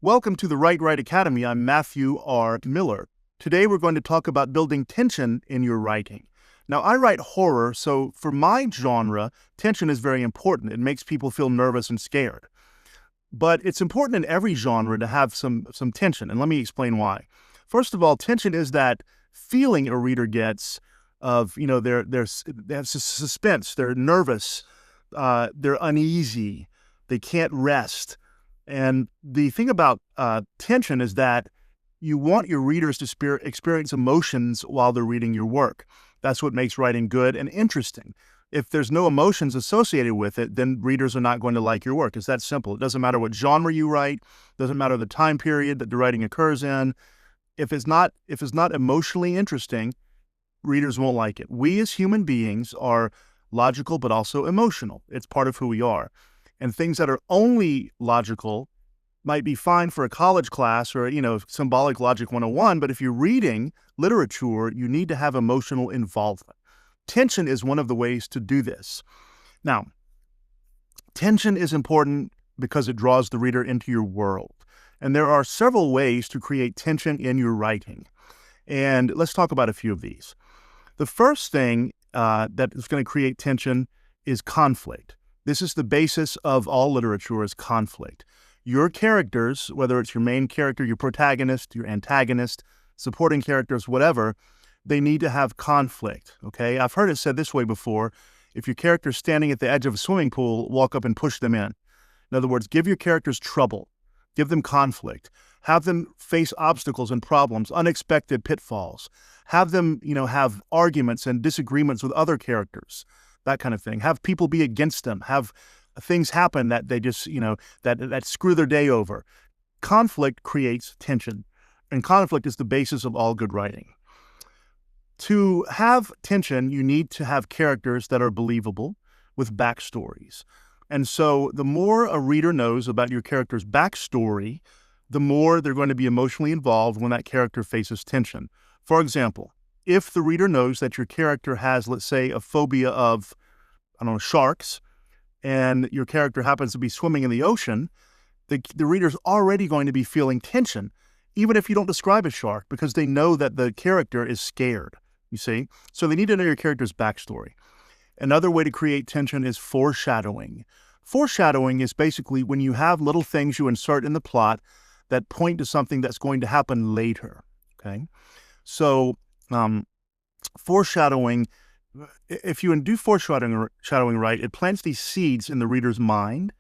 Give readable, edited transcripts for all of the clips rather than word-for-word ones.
Welcome to the Write Right Academy. I'm Matthew R. Miller. Today we're going to talk about building tension in your writing. Now, I write horror, so for my genre, tension is very important. It makes people feel nervous and scared. But it's important in every genre to have some tension, and let me explain why. First of all, tension is that feeling a reader gets of, they have suspense, they're nervous, they're uneasy, they can't rest. And the thing about tension is that you want your readers to experience emotions while they're reading your work. That's what makes writing good and interesting. If there's no emotions associated with it, then readers are not going to like your work. It's that simple. It doesn't matter what genre you write. It doesn't matter the time period that the writing occurs in. If it's not emotionally interesting, readers won't like it. We as human beings are logical but also emotional. It's part of who we are. And things that are only logical might be fine for a college class or, symbolic logic 101, but if you're reading literature, you need to have emotional involvement. Tension is one of the ways to do this. Now, tension is important because it draws the reader into your world. And there are several ways to create tension in your writing. And let's talk about a few of these. The first thing that is going to create tension is conflict. This is the basis of all literature, is conflict. Your characters, whether it's your main character, your protagonist, your antagonist, supporting characters, whatever, they need to have conflict, okay? I've heard it said this way before: if your character's standing at the edge of a swimming pool, walk up and push them in. In other words, give your characters trouble, give them conflict, have them face obstacles and problems, unexpected pitfalls, have them, have arguments and disagreements with other characters, that kind of thing. Have people be against them, have things happen that they just, that screw their day over. Conflict creates tension, and conflict is the basis of all good writing. To have tension, you need to have characters that are believable with backstories. And so the more a reader knows about your character's backstory, the more they're going to be emotionally involved when that character faces tension. For example, if the reader knows that your character has, let's say, a phobia of, sharks, and your character happens to be swimming in the ocean, the reader's already going to be feeling tension, even if you don't describe a shark, because they know that the character is scared, you see? So they need to know your character's backstory. Another way to create tension is foreshadowing. Foreshadowing is basically when you have little things you insert in the plot that point to something that's going to happen later, okay? So foreshadowing, if you do foreshadowing right, it plants these seeds in the reader's mind,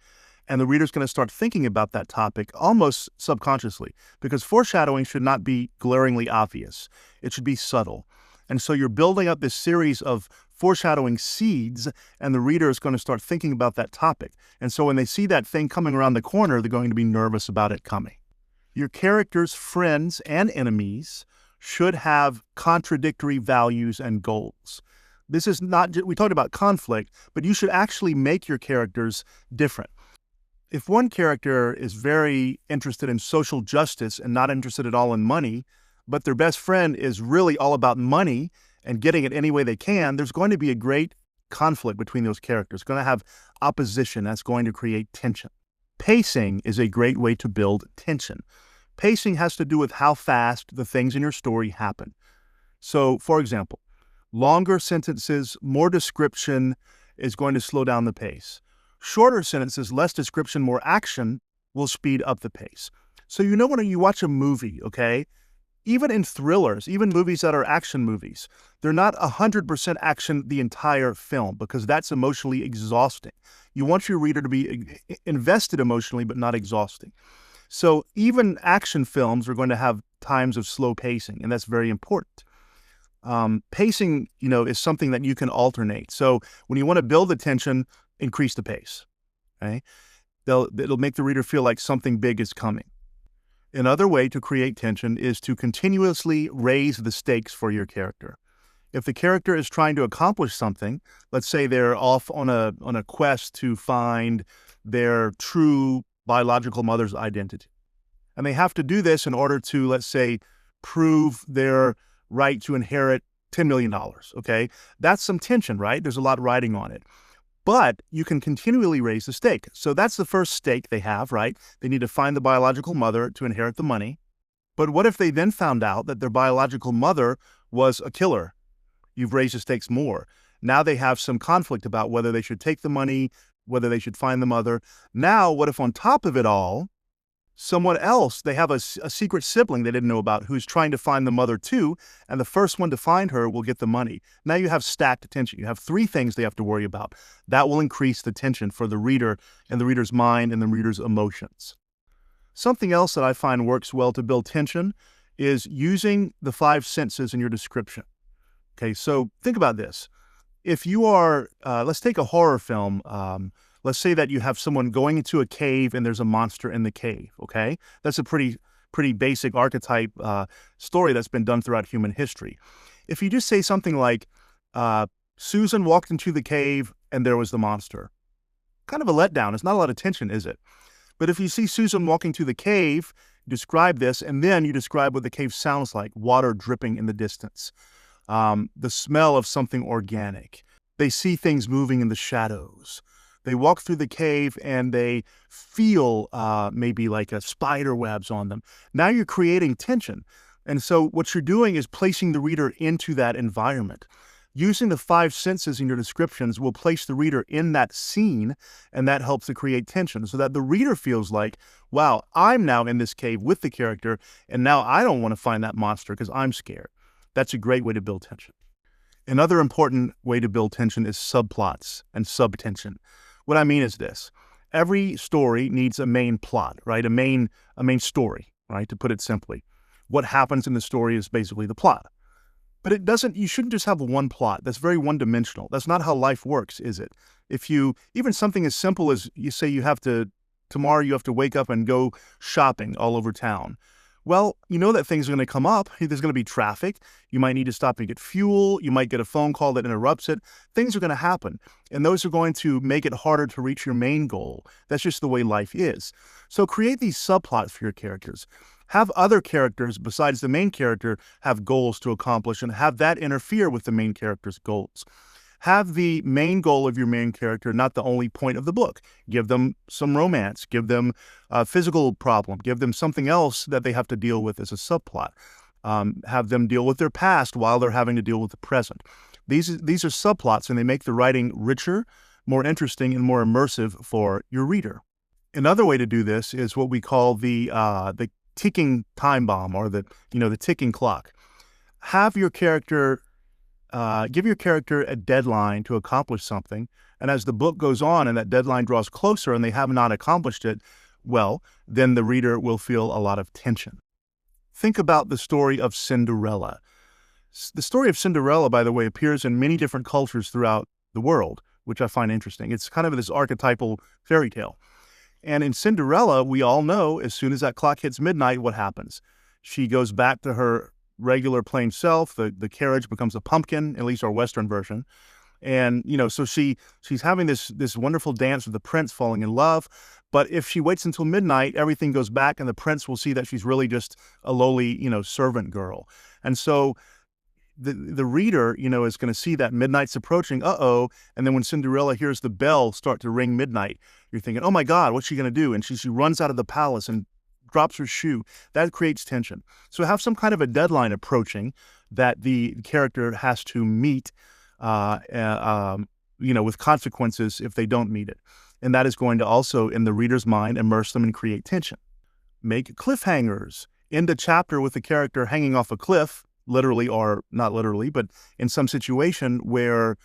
and the reader's going to start thinking about that topic almost subconsciously, because foreshadowing should not be glaringly obvious. It should be subtle. And so you're building up this series of foreshadowing seeds, and the reader is going to start thinking about that topic. And so when they see that thing coming around the corner, they're going to be nervous about it coming. Your character's friends and enemies should have contradictory values and goals. This is not just, we talked about conflict, but you should actually make your characters different. If one character is very interested in social justice and not interested at all in money, but their best friend is really all about money and getting it any way they can, there's going to be a great conflict between those characters. It's going to have opposition. That's going to create tension. Pacing is a great way to build tension. Pacing has to do with how fast the things in your story happen. So, for example, longer sentences, more description is going to slow down the pace. Shorter sentences, less description, more action will speed up the pace. So when you watch a movie, okay, even in thrillers, even movies that are action movies, they're not 100% action the entire film, because that's emotionally exhausting. You want your reader to be invested emotionally, but not exhausting. So even action films are going to have times of slow pacing, and that's very important. Pacing, is something that you can alternate. So when you want to build the tension, increase the pace. Okay? It'll make the reader feel like something big is coming. Another way to create tension is to continuously raise the stakes for your character. If the character is trying to accomplish something, let's say they're off on a quest to find their true biological mother's identity, and they have to do this in order to, let's say, prove their right to inherit $10 million, okay? That's some tension, right? There's a lot riding on it. But you can continually raise the stake. So that's the first stake they have, right? They need to find the biological mother to inherit the money. But what if they then found out that their biological mother was a killer? You've raised the stakes more. Now they have some conflict about whether they should take the money, whether they should find the mother. Now, what if on top of it all, someone else, they have a secret sibling they didn't know about who's trying to find the mother too, and the first one to find her will get the money. Now you have stacked tension. You have three things they have to worry about. That will increase the tension for the reader and the reader's mind and the reader's emotions. Something else that I find works well to build tension is using the five senses in your description. Okay, so think about this. If you are, let's take a horror film. Let's say that you have someone going into a cave and there's a monster in the cave, okay? That's a pretty basic archetype story that's been done throughout human history. If you just say something like, Susan walked into the cave and there was the monster, kind of a letdown. It's not a lot of tension, is it? But if you see Susan walking to the cave, describe this, and then you describe what the cave sounds like, water dripping in the distance, the smell of something organic. They see things moving in the shadows. They walk through the cave and they feel maybe like a spider webs on them. Now you're creating tension. And so what you're doing is placing the reader into that environment. Using the five senses in your descriptions will place the reader in that scene, and that helps to create tension so that the reader feels like, wow, I'm now in this cave with the character, and now I don't want to find that monster because I'm scared. That's a great way to build tension. Another important way to build tension is subplots and subtension. What I mean is this. Every story needs a main plot, right? A main story, right? To put it simply. What happens in the story is basically the plot. But you shouldn't just have one plot. That's very one-dimensional. That's not how life works, is it? Even something as simple as you say tomorrow you have to wake up and go shopping all over town. Well, you know that things are going to come up. There's going to be traffic. You might need to stop and get fuel. You might get a phone call that interrupts it. Things are going to happen. And those are going to make it harder to reach your main goal. That's just the way life is. So create these subplots for your characters. Have other characters besides the main character have goals to accomplish and have that interfere with the main character's goals. Have the main goal of your main character not the only point of the book. Give them some romance. Give them a physical problem. Give them something else that they have to deal with as a subplot. Have them deal with their past while they're having to deal with the present. These are subplots, and they make the writing richer, more interesting, and more immersive for your reader. Another way to do this is what we call the ticking time bomb, or the ticking clock. Have your character give your character a deadline to accomplish something, and as the book goes on and that deadline draws closer and they have not accomplished it, well, then the reader will feel a lot of tension. Think about the story of Cinderella. The story of Cinderella, by the way, appears in many different cultures throughout the world, which I find interesting. It's kind of this archetypal fairy tale. And in Cinderella, we all know as soon as that clock hits midnight, what happens? She goes back to her regular plain self. The carriage becomes a pumpkin, at least our Western version. And, so she's having this wonderful dance with the prince falling in love. But if she waits until midnight, everything goes back and the prince will see that she's really just a lowly, servant girl. And so the reader, is going to see that midnight's approaching, and then when Cinderella hears the bell start to ring midnight, you're thinking, oh my God, what's she going to do? And she runs out of the palace and drops her shoe. That creates tension. So have some kind of a deadline approaching that the character has to meet, with consequences if they don't meet it. And that is going to also, in the reader's mind, immerse them and create tension. Make cliffhangers. End a chapter with the character hanging off a cliff, literally or not literally, but in some situation where,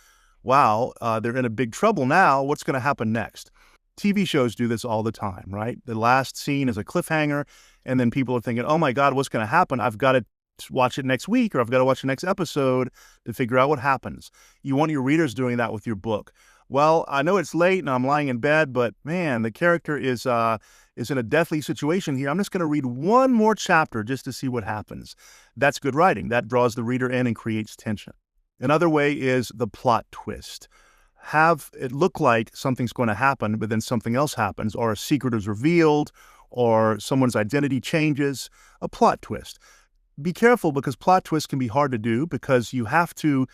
wow, they're in a big trouble now. What's going to happen next? TV shows do this all the time, right? The last scene is a cliffhanger, and then people are thinking, oh my God, what's going to happen? I've got to watch it next week, or I've got to watch the next episode to figure out what happens. You want your readers doing that with your book. Well, I know it's late and I'm lying in bed, but man, the character is in a deathly situation here. I'm just going to read one more chapter just to see what happens. That's good writing. That draws the reader in and creates tension. Another way is the plot twist. Have it look like something's going to happen, but then something else happens, or a secret is revealed, or someone's identity changes. A plot twist. Be careful, because plot twists can be hard to do, because you have to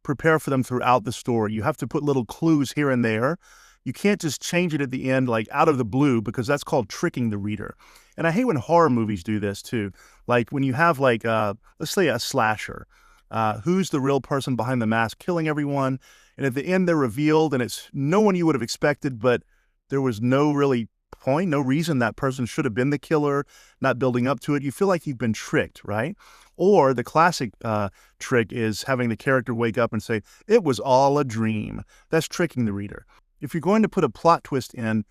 prepare for them throughout the story. You have to put little clues here and there. You can't just change it at the end, like out of the blue, because that's called tricking the reader. And I hate when horror movies do this too. Like when you have let's say a slasher. Who's the real person behind the mask killing everyone? And at the end, they're revealed, and it's no one you would have expected, but there was no really point, no reason that person should have been the killer, not building up to it. You feel like you've been tricked, right? Or the classic trick is having the character wake up and say, it was all a dream. That's tricking the reader. If you're going to put a plot twist in,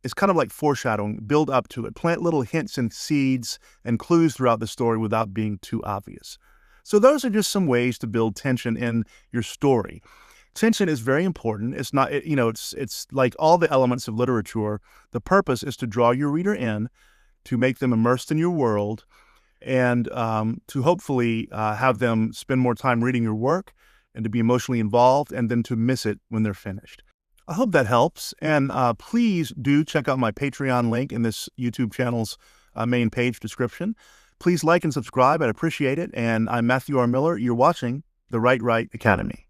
it's kind of like foreshadowing, build up to it. Plant little hints and seeds and clues throughout the story without being too obvious. So those are just some ways to build tension in your story. Tension is very important. It's not, it's like all the elements of literature. The purpose is to draw your reader in, to make them immersed in your world, and to hopefully have them spend more time reading your work and to be emotionally involved, and then to miss it when they're finished. I hope that helps. And please do check out my Patreon link in this YouTube channel's main page description. Please like and subscribe. I'd appreciate it. And I'm Matthew R. Miller. You're watching the Write Right Academy.